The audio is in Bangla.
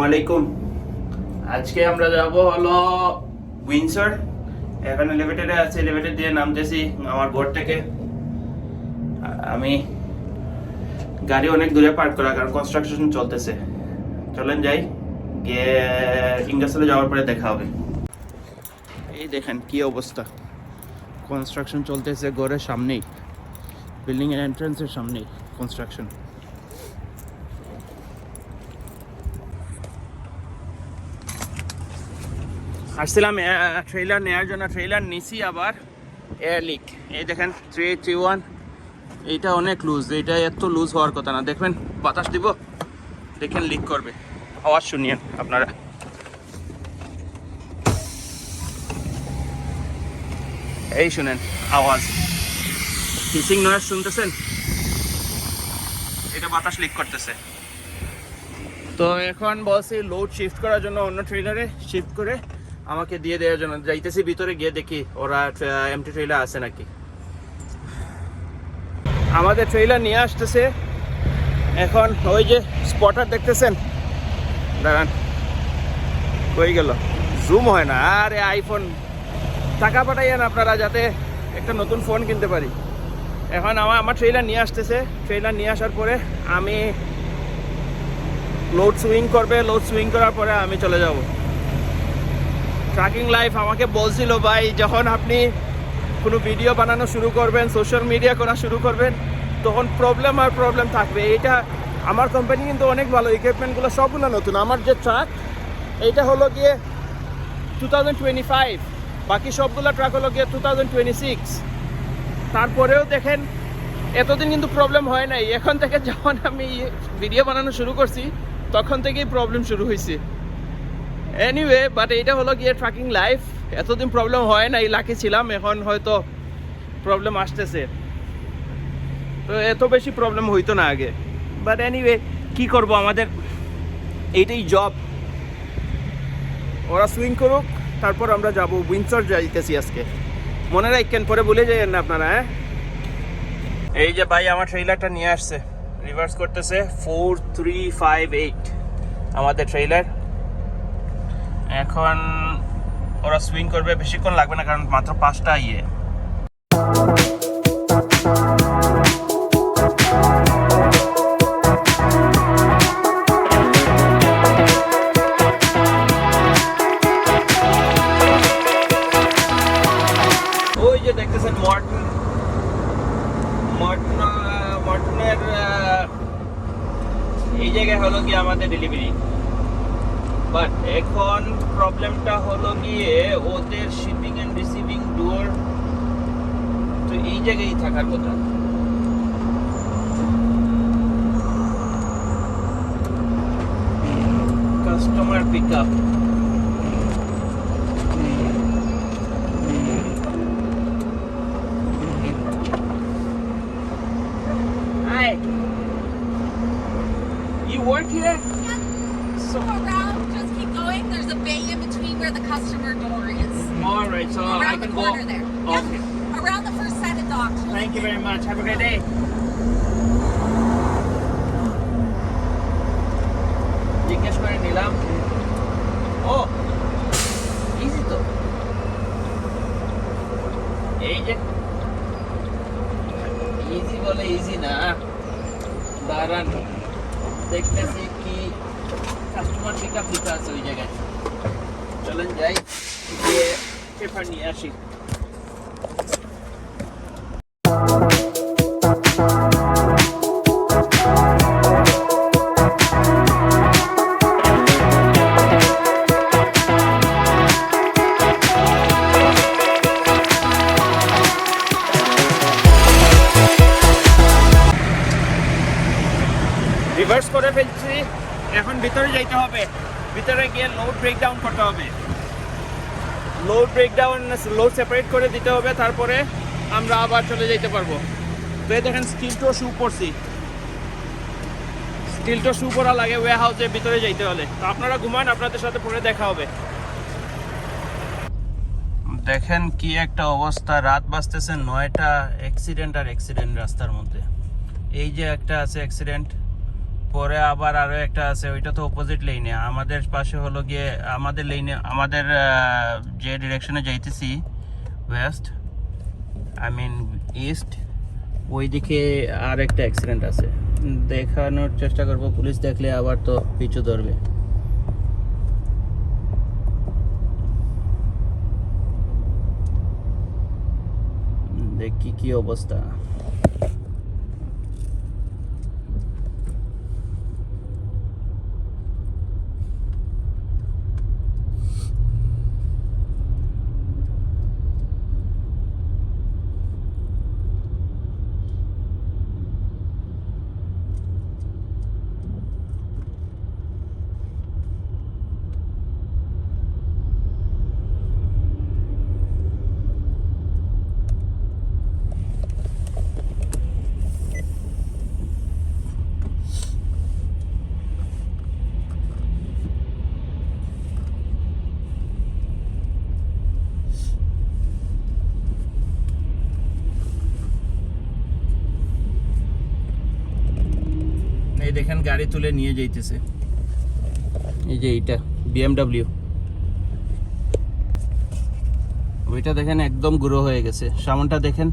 আলাইকুম। আজকে আমরা যাব হলো উইন্ডসর। এখন এলিভেটরে আছে, এলিভেটর দিয়ে নামতেছি আমার ঘর থেকে। আমি গাড়ি অনেক দূরে পার্ক করা, কারণ কনস্ট্রাকশন চলতেছে। চলেন যাই, গিয়ে ইন্ডাস্ট্রিয়ালে যাওয়ার পরে দেখা হবে। এই দেখেন কি অবস্থা, কনস্ট্রাকশন চলতেছে ঘরের সামনেই, বিল্ডিং এর এন্ট্রান্সের সামনেই কনস্ট্রাকশন। আসছিলাম ট্রেলার নেওয়ার জন্য, ট্রেলার নিছি, আবার এয়ার লিক। এই দেখেন 381, এইটা অনেক লুজ, এইটা এত লুজ হওয়ার কথা না। দেখবেন বাতাস দিব, দেখেন লিক করবে। আওয়াজ শুনিয়েন আপনারা, এই শুনেন আওয়াজ, হিসিং নয়েজ শুনতেছেন? এটা বাতাস লিক করতেছে। তো এখন বলছি লোড শিফট করার জন্য অন্য ট্রেলারে শিফট করে আমাকে দিয়ে দেওয়ার জন্য যাইতেছি। ভিতরে গিয়ে দেখি ওরা এমটি ট্রেলার আছে নাকি। আমাদের ট্রেলার নিয়ে আসতেছে এখন। ওই যে স্পটার দেখতেছেন, দাঁড়ান, কই গেল? জুম হয় না। আরে আইফোন, টাকা পাঠাইয়েন আপনারা যাতে একটা নতুন ফোন কিনতে পারি। এখন আমার ট্রেলার নিয়ে আসতেছে। ট্রেলার নিয়ে আসার পরে আমি লোড সুইং করবে, লোড সুইং করার পরে আমি চলে যাব। ট্র্যাকিং লাইফ আমাকে বলছিল, ভাই যখন আপনি কোনো ভিডিও বানানো শুরু করবেন, সোশ্যাল মিডিয়া করা শুরু করবেন, তখন প্রবলেম থাকবে। এইটা আমার কোম্পানি কিন্তু অনেক ভালো, ইকুইপমেন্টগুলো সবগুলো নতুন। আমার যে ট্রাক এইটা হলো গিয়ে 2025, বাকি সবগুলো ট্রাক হলো গিয়ে 2026। তারপরেও দেখেন এতদিন কিন্তু প্রবলেম হয় নাই। এখন থেকে যখন আমি ভিডিও বানানো শুরু করছি তখন থেকেই প্রবলেম শুরু হয়েছে। এনিওয়ে, বাট এইটা হলো গিয়ে ট্র্যাকিং লাইফ। এতদিন প্রবলেম হয় নাই, লাকি ছিলাম। এখন হয়তো প্রবলেম আসতেছে, তো এত বেশি প্রবলেম হইতো না আগে। বাট এনিওয়ে, কি করব, আমাদের এইটাই জব। ওরা সুইং করুক, তারপর আমরা যাব। উইন্ডসর যাইতেছি আজকে, মনে রাখেন, পরে ভুলে যাইয়েন না আপনারা। এই যে ভাই আমার ট্রেইলারটা নিয়ে আসছে, রিভার্স করতেছে। 4358 আমাদের ট্রেইলার। এখন ওরা সুইং করবে, বেশিক্ষণ লাগবে না, কারণ মাত্র 5টা ইয়ে। ওই যে দেখতেছেন মর্টনের এই জায়গায় হলো গিয়ে আমাদের ডেলিভারি। বাট এখন প্রবলেমটা হলো গিয়ে ওদের শিপিং এন্ড রিসিভিং ডোর তো এই জায়গায় থাকার কথা। Customer pick up, Hi, you work here? Yeah. So around, just keep going. There's a bay in between where the customer door is. All right, so Around I the can go. corner there. Yep. Okay. Around the first set of docks. Thank you very much. Have a great day. জিজ্ঞেস করে নিলাম। ও ইজি তো, এই যে ইজি বলে ইজি না, দাঁড়ান দেখতেছি কি কাস্টমার পিক আপ লিখা আছে ওই জায়গায়। চলেন যাই, গিয়ে পেপার নিয়ে আসি। রিভার্স করে ফেলছি, এখন ভিতরে যাইতে হবে। ভিতরে গিয়ে লোড ব্রেকডাউন করতে হবে, লোড সেপারেট করে দিতে হবে, তারপরে আমরা আবার চলে যেতে পারবো। তো এই দেখেন স্টিল টো শু পরছি, স্টিল টো শু পরা লাগে ওয়্যার হাউসের ভিতরে যাইতে হলে। তো আপনারা ঘুমান, আপনাদের সাথে পরে দেখা হবে। দেখেন কি একটা অবস্থা, রাত বাজতেছে 9টা, অ্যাক্সিডেন্ট আর অ্যাক্সিডেন্ট রাস্তার মধ্যে। এই যে একটা আছে অ্যাক্সিডেন্ট, পরে আবার আরো একটা আছে, ওইটা তো অপোজিট লাইনে। আমাদের পাশে হলো গিয়ে আমাদের লাইনে, আমাদের যে ডিরেকশনে যাইতেছি ওয়েস্ট, আই মিন ইস্ট, ওইদিকে আর একটা অ্যাক্সিডেন্ট আছে। দেখানোর চেষ্টা করব, পুলিশ দেখলে আবার তো পিছু ধরবে। দেখি কি অবস্থা। এই দেখেন গাড়ি তুলে নিয়ে যাইতেছে, এই যে এইটা BMW, ওইটা দেখেন একদম গুঁড়ো হয়ে গেছে। সামনটা দেখেন।